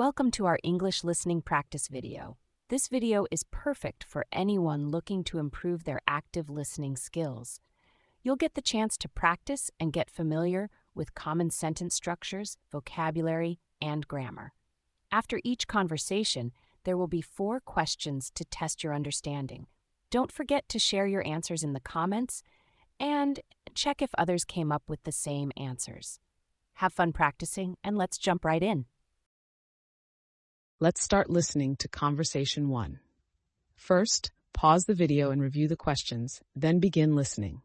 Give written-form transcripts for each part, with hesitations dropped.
Welcome to our English listening practice video. This video is perfect for anyone looking to improve their active listening skills. You'll get the chance to practice and get familiar with common sentence structures, vocabulary, and grammar. After each conversation, there will be 4 questions to test your understanding. Don't forget to share your answers in the comments and check if others came up with the same answers. Have fun practicing, and let's jump right in. Let's start listening to Conversation 1. First, pause the video and review the questions, then begin listening.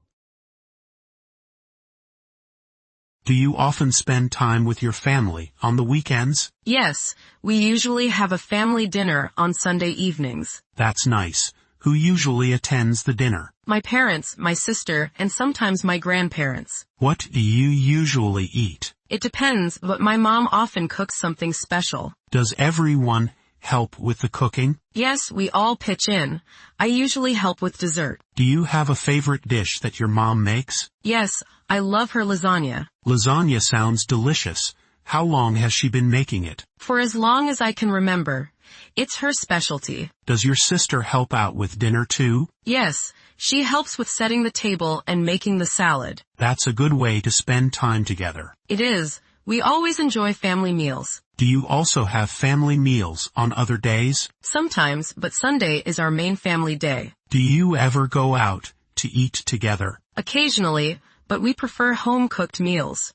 Do you often spend time with your family on the weekends? Yes, we usually have a family dinner on Sunday evenings. That's nice. Who usually attends the dinner? My parents, my sister, and sometimes my grandparents. What do you usually eat? It depends, but my mom often cooks something special. Does everyone help with the cooking? Yes, we all pitch in. I usually help with dessert. Do you have a favorite dish that your mom makes? Yes, I love her lasagna. Lasagna sounds delicious. How long has she been making it? For as long as I can remember. It's her specialty. Does your sister help out with dinner too? Yes, she helps with setting the table and making the salad. That's a good way to spend time together. It is. We always enjoy family meals. Do you also have family meals on other days? Sometimes, but Sunday is our main family day. Do you ever go out to eat together? Occasionally, but we prefer home-cooked meals.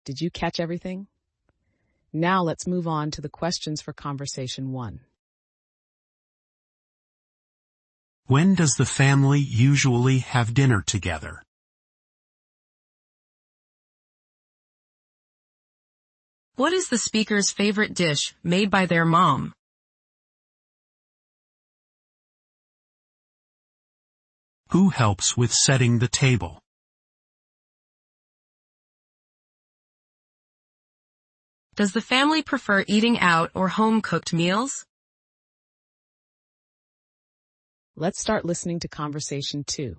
Did you catch everything? Now let's move on to the questions for Conversation 1. When does the family usually have dinner together? What is the speaker's favorite dish made by their mom? Who helps with setting the table? Does the family prefer eating out or home-cooked meals? Let's start listening to Conversation 2.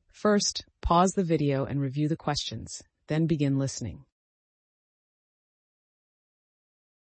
First, pause the video and review the questions, then begin listening.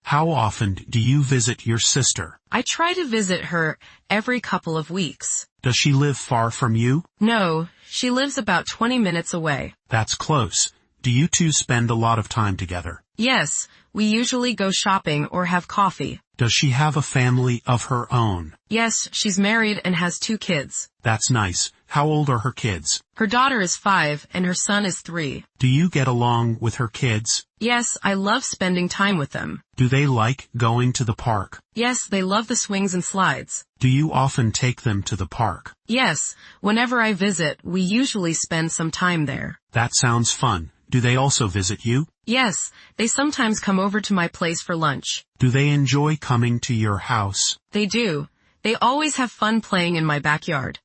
How often do you visit your sister? I try to visit her every couple of weeks. Does she live far from you? No, she lives about 20 minutes away. That's close. Do you two spend a lot of time together? Yes, we usually go shopping or have coffee. Does she have a family of her own? Yes, she's married and has 2 kids. That's nice. How old are her kids? Her daughter is 5 and her son is 3. Do you get along with her kids? Yes, I love spending time with them. Do they like going to the park? Yes, they love the swings and slides. Do you often take them to the park? Yes, whenever I visit, we usually spend some time there. That sounds fun. Do they also visit you? Yes, they sometimes come over to my place for lunch. Do they enjoy coming to your house? They do. They always have fun playing in my backyard.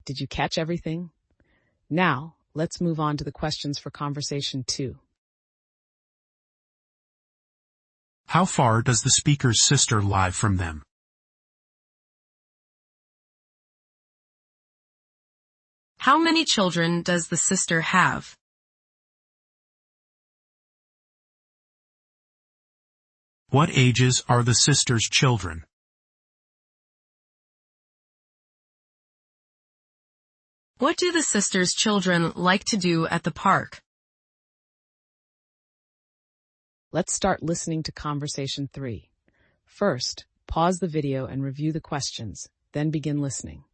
Did you catch everything? Now, let's move on to the questions for Conversation 2. How far does the speaker's sister live from them? How many children does the sister have? What ages are the sister's children? What do the sister's children like to do at the park? Let's start listening to Conversation 3. First, pause the video and review the questions, then begin listening.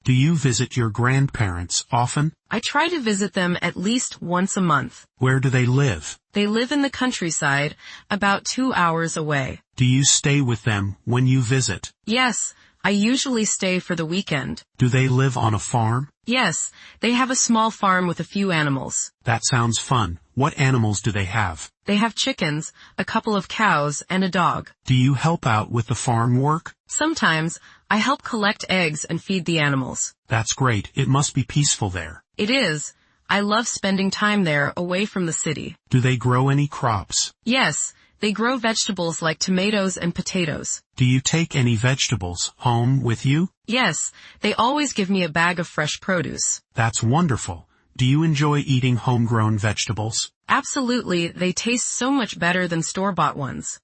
Do you visit your grandparents often? I try to visit them at least once a month. Where do they live? They live in the countryside, about 2 hours away. Do you stay with them when you visit? Yes, I usually stay for the weekend. Do they live on a farm? Yes, they have a small farm with a few animals. That sounds fun. What animals do they have? They have chickens, a couple of cows, and a dog. Do you help out with the farm work? Sometimes, I help collect eggs and feed the animals. That's great. It must be peaceful there. It is. I love spending time there away from the city. Do they grow any crops? Yes, they grow vegetables like tomatoes and potatoes. Do you take any vegetables home with you? Yes, they always give me a bag of fresh produce. That's wonderful. Do you enjoy eating homegrown vegetables? Absolutely, they taste so much better than store-bought ones.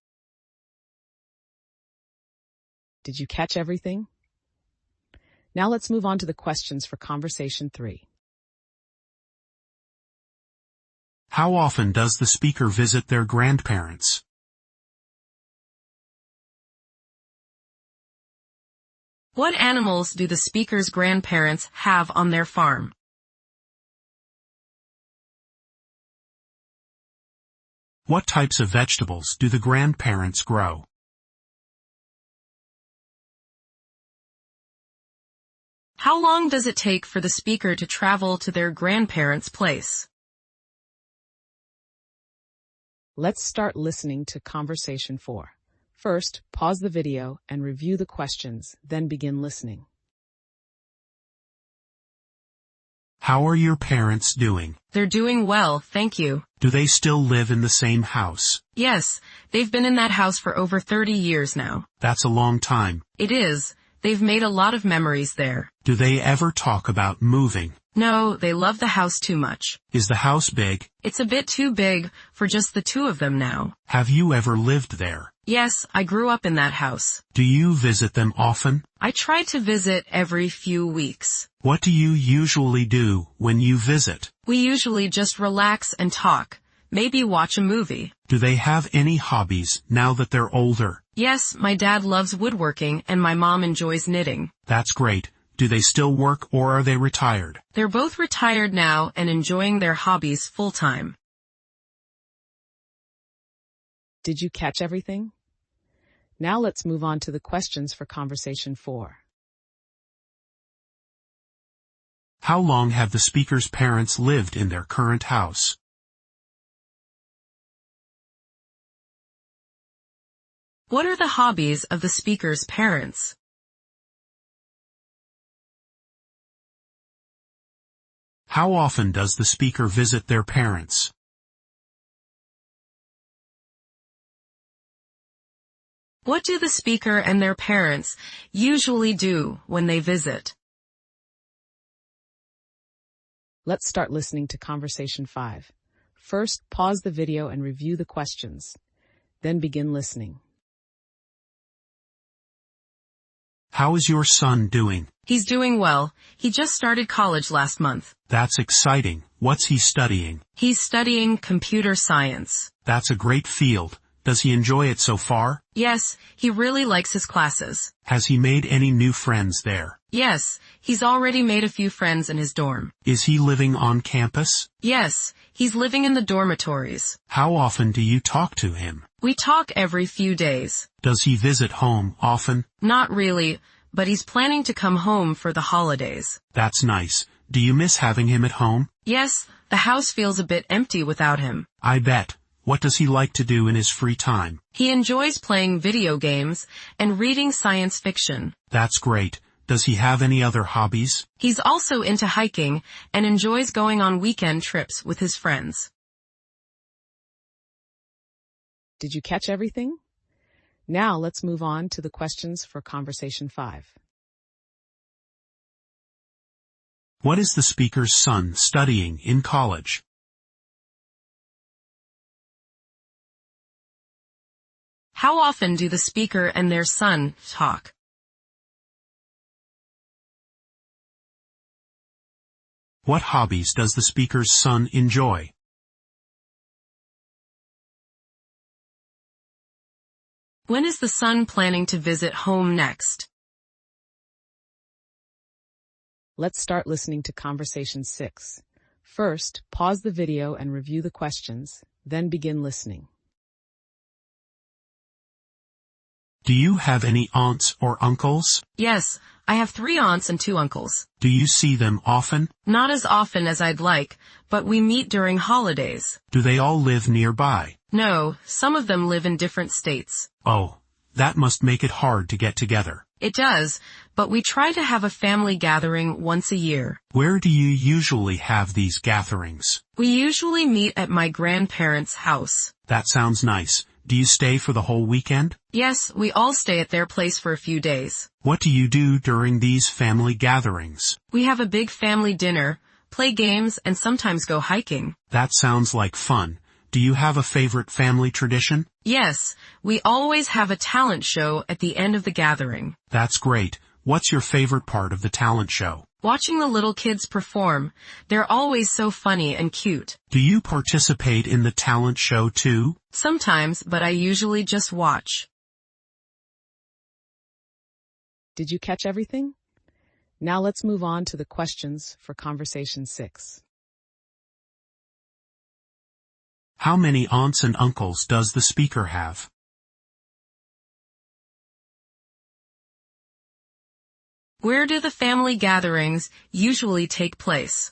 Did you catch everything? Now let's move on to the questions for conversation 3. How often does the speaker visit their grandparents? What animals do the speaker's grandparents have on their farm? What types of vegetables do the grandparents grow? How long does it take for the speaker to travel to their grandparents' place? Let's start listening to conversation 4. First, pause the video and review the questions, then begin listening. How are your parents doing? They're doing well, thank you. Do they still live in the same house? Yes, they've been in that house for over 30 years now. That's a long time. It is. They've made a lot of memories there. Do they ever talk about moving? No, they love the house too much. Is the house big? It's a bit too big for just the two of them now. Have you ever lived there? Yes, I grew up in that house. Do you visit them often? I try to visit every few weeks. What do you usually do when you visit? We usually just relax and talk. Maybe watch a movie. Do they have any hobbies now that they're older? Yes, my dad loves woodworking and my mom enjoys knitting. That's great. Do they still work or are they retired? They're both retired now and enjoying their hobbies full-time. Did you catch everything? Now let's move on to the questions for conversation 4. How long have the speaker's parents lived in their current house? What are the hobbies of the speaker's parents? How often does the speaker visit their parents? What do the speaker and their parents usually do when they visit? Let's start listening to conversation 5. First, pause the video and review the questions. Then begin listening. How is your son doing? He's doing well. He just started college last month. That's exciting. What's he studying? He's studying computer science. That's a great field. Does he enjoy it so far? Yes, he really likes his classes. Has he made any new friends there? Yes, he's already made a few friends in his dorm. Is he living on campus? Yes, he's living in the dormitories. How often do you talk to him? We talk every few days. Does he visit home often? Not really, but he's planning to come home for the holidays. That's nice. Do you miss having him at home? Yes, the house feels a bit empty without him. I bet. What does he like to do in his free time? He enjoys playing video games and reading science fiction. That's great. Does he have any other hobbies? He's also into hiking and enjoys going on weekend trips with his friends. Did you catch everything? Now let's move on to the questions for conversation 5. What is the speaker's son studying in college? How often do the speaker and their son talk? What hobbies does the speaker's son enjoy? When is the son planning to visit home next? Let's start listening to conversation 6. First, pause the video and review the questions, then begin listening. Do you have any aunts or uncles? Yes, I have 3 aunts and 2 uncles. Do you see them often? Not as often as I'd like, but we meet during holidays. Do they all live nearby? No, some of them live in different states. Oh, that must make it hard to get together. It does, but we try to have a family gathering once a year. Where do you usually have these gatherings? We usually meet at my grandparents' house. That sounds nice. Do you stay for the whole weekend? Yes, we all stay at their place for a few days. What do you do during these family gatherings? We have a big family dinner, play games, and sometimes go hiking. That sounds like fun. Do you have a favorite family tradition? Yes, we always have a talent show at the end of the gathering. That's great. What's your favorite part of the talent show? Watching the little kids perform. They're always so funny and cute. Do you participate in the talent show too? Sometimes, but I usually just watch. Did you catch everything? Now let's move on to the questions for conversation 6. How many aunts and uncles does the speaker have? Where do the family gatherings usually take place?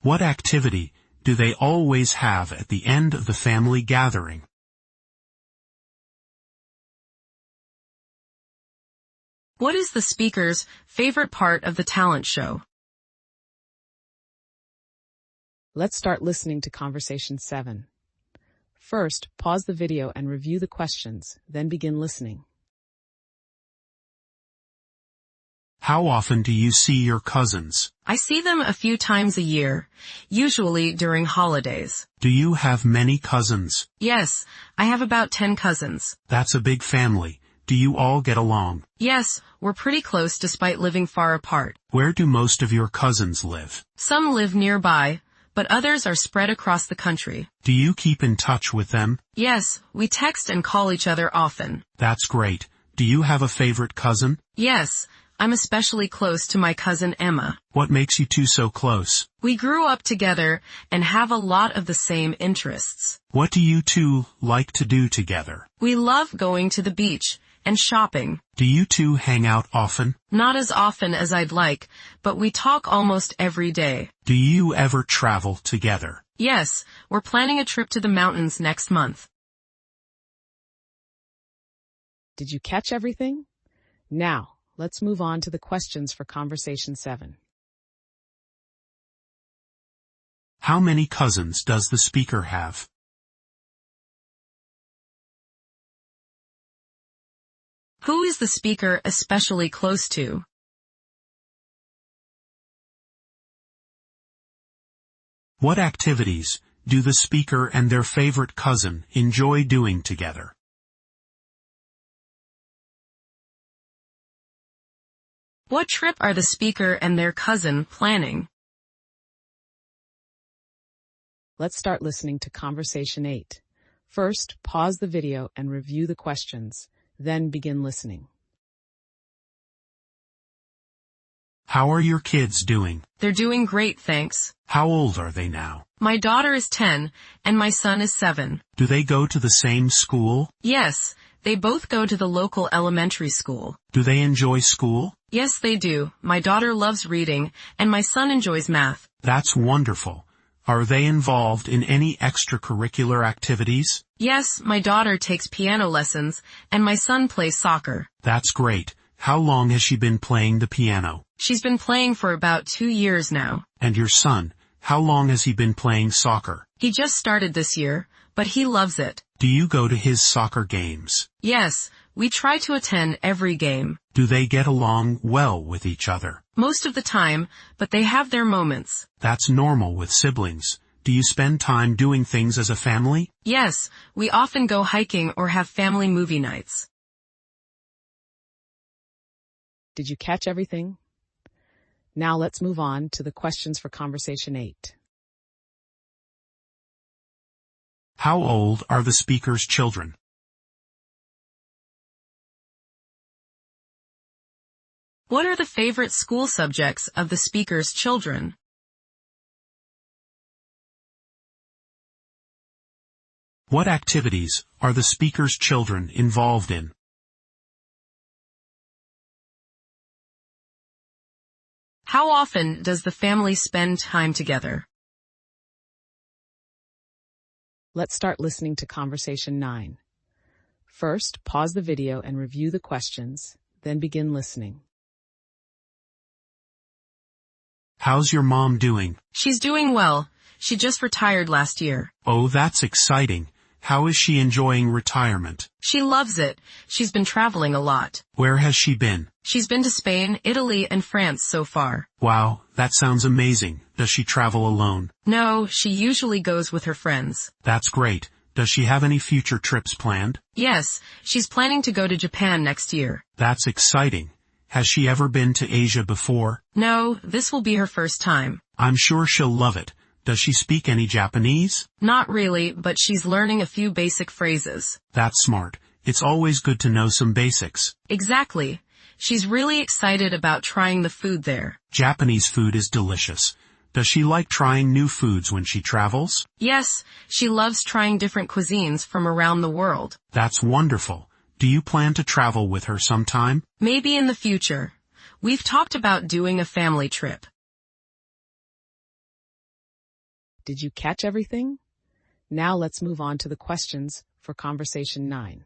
What activity do they always have at the end of the family gathering? What is the speaker's favorite part of the talent show? Let's start listening to conversation 7. First, pause the video and review the questions, then begin listening. How often do you see your cousins? I see them a few times a year, usually during holidays. Do you have many cousins? Yes, I have about 10 cousins. That's a big family. Do you all get along? Yes, we're pretty close despite living far apart. Where do most of your cousins live? Some live nearby, but others are spread across the country. Do you keep in touch with them? Yes, we text and call each other often. That's great. Do you have a favorite cousin? Yes, I'm especially close to my cousin Emma. What makes you two so close? We grew up together and have a lot of the same interests. What do you two like to do together? We love going to the beach and shopping. Do you two hang out often? Not as often as I'd like, but we talk almost every day. Do you ever travel together? Yes, we're planning a trip to the mountains next month. Did you catch everything? Now, let's move on to the questions for conversation 7. How many cousins does the speaker have? Who is the speaker especially close to? What activities do the speaker and their favorite cousin enjoy doing together? What trip are the speaker and their cousin planning? Let's start listening to conversation 8. First, pause the video and review the questions, then begin listening. How are your kids doing? They're doing great, thanks. How old are they now? My daughter is 10, and my son is 7. Do they go to the same school? Yes, they both go to the local elementary school. Do they enjoy school? Yes, they do. My daughter loves reading, and my son enjoys math. That's wonderful. Are they involved in any extracurricular activities? Yes, my daughter takes piano lessons, and my son plays soccer. That's great. How long has she been playing the piano? She's been playing for about 2 years now. And your son, how long has he been playing soccer? He just started this year, but he loves it. Do you go to his soccer games? Yes, we try to attend every game. Do they get along well with each other? Most of the time, but they have their moments. That's normal with siblings. Do you spend time doing things as a family? Yes, we often go hiking or have family movie nights. Did you catch everything? Now let's move on to the questions for conversation 8. How old are the speaker's children? What are the favorite school subjects of the speaker's children? What activities are the speaker's children involved in? How often does the family spend time together? Let's start listening to conversation 9. First, pause the video and review the questions, then begin listening. How's your mom doing? She's doing well. She just retired last year. Oh, that's exciting. How is she enjoying retirement? She loves it. She's been traveling a lot. Where has she been? She's been to Spain, Italy, and France so far. Wow, that sounds amazing. Does she travel alone? No, she usually goes with her friends. That's great. Does she have any future trips planned? Yes, she's planning to go to Japan next year. That's exciting. Has she ever been to Asia before? No, this will be her first time. I'm sure she'll love it. Does she speak any Japanese? Not really, but she's learning a few basic phrases. That's smart. It's always good to know some basics. Exactly. She's really excited about trying the food there. Japanese food is delicious. Does she like trying new foods when she travels? Yes, she loves trying different cuisines from around the world. That's wonderful. Do you plan to travel with her sometime? Maybe in the future. We've talked about doing a family trip. Did you catch everything? Now let's move on to the questions for conversation 9.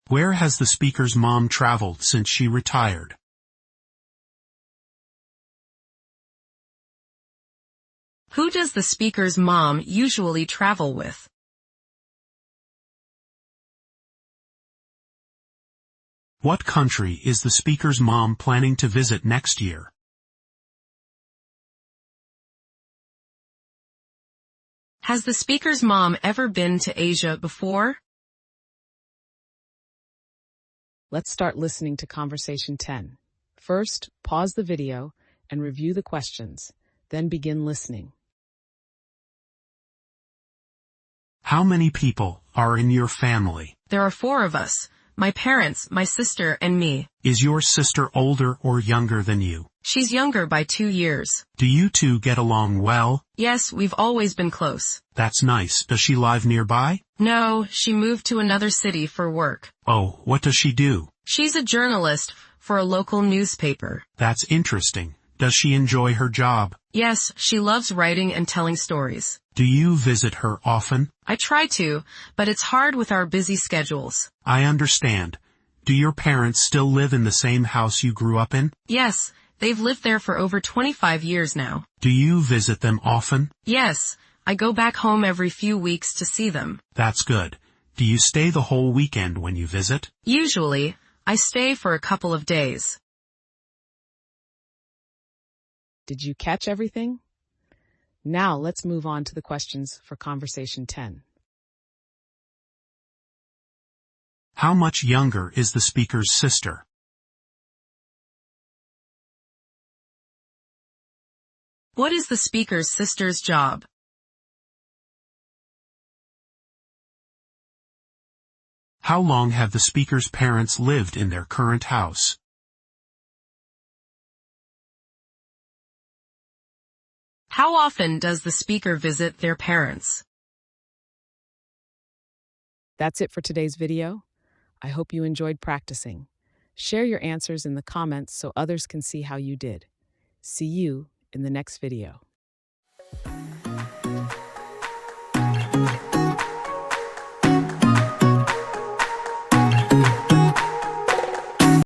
Where has the speaker's mom traveled since she retired? Who does the speaker's mom usually travel with? What country is the speaker's mom planning to visit next year? Has the speaker's mom ever been to Asia before? Let's start listening to conversation 10. First, pause the video and review the questions, then begin listening. How many people are in your family? There are 4 of us. My parents, my sister, and me. Is your sister older or younger than you? She's younger by 2 years. Do you two get along well? Yes, we've always been close. That's nice. Does she live nearby? No, she moved to another city for work. Oh, what does she do? She's a journalist for a local newspaper. That's interesting. Does she enjoy her job? Yes, she loves writing and telling stories. Do you visit her often? I try to, but it's hard with our busy schedules. I understand. Do your parents still live in the same house you grew up in? Yes, they've lived there for over 25 years now. Do you visit them often? Yes, I go back home every few weeks to see them. That's good. Do you stay the whole weekend when you visit? Usually, I stay for a couple of days. Did you catch everything? Now let's move on to the questions for conversation 10. How much younger is the speaker's sister? What is the speaker's sister's job? How long have the speaker's parents lived in their current house? How often does the speaker visit their parents? That's it for today's video. I hope you enjoyed practicing. Share your answers in the comments so others can see how you did. See you in the next video.